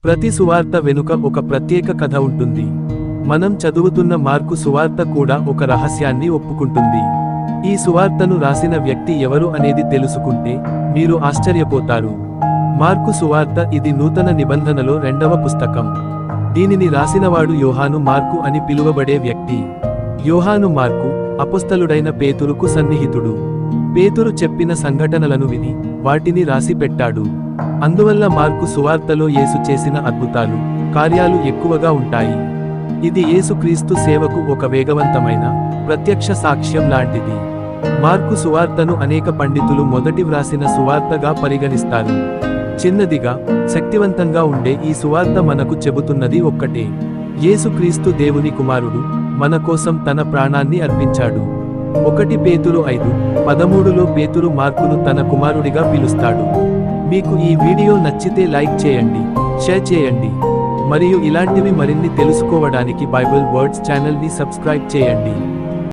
ప్రతి సువార్త వెనుక ఒక ప్రత్యేక కథ ఉంటుంది. మనం చదువుతున్న మార్కు సువార్త కూడా ఒక రహస్యాన్ని ఒప్పుకుంటుంది. ఈ సువార్తను రాసిన వ్యక్తి ఎవరు అనేది తెలుసుకుంటే మీరు ఆశ్చర్యపోతారు. మార్కు సువార్త ఇది నూతన నిబంధనలో 2వ పుస్తకం. దీనిని రాసినవాడు యోహాను మార్కు అని పిలువబడే వ్యక్తి. యోహాను మార్కు అపొస్తలుడైన పేతురుకు సన్నిహితుడు. పేతురు చెప్పిన సంఘటనలను విని వాటిని రాసి పెట్టాడు. అందువల్ల మార్కు సువార్తలో యేసు చేసిన అద్భుతాలు, కార్యాలు ఎక్కువగా ఉంటాయి. ఇది యేసుక్రీస్తు సేవకు ఒక వేగవంతమైన, ప్రత్యక్ష సాక్ష్యం లాంటిది. మార్కు సువార్తను అనేక పండితులు మొదటి వ్రాసిన సువార్తగా పరిగణిస్తారు. చిన్నదిగా, శక్తివంతంగా ఉండే ఈ సువార్త మనకు చెబుతున్నది ఒక్కటే: యేసుక్రీస్తు దేవుని కుమారుడు, మన కోసం తన ప్రాణాన్ని అర్పించాడు. 1 పేతురు 5:13లో పేతురు మార్కును తన కుమారుడిగా పిలుస్తాడు. మీకు ఈ వీడియో నచ్చితే లైక్ చేయండి, షేర్ చేయండి, మరియు ఇలాంటివి మరిన్ని తెలుసుకోవడానికి బైబిల్ వర్డ్స్ ఛానల్ని సబ్స్క్రైబ్ చేయండి.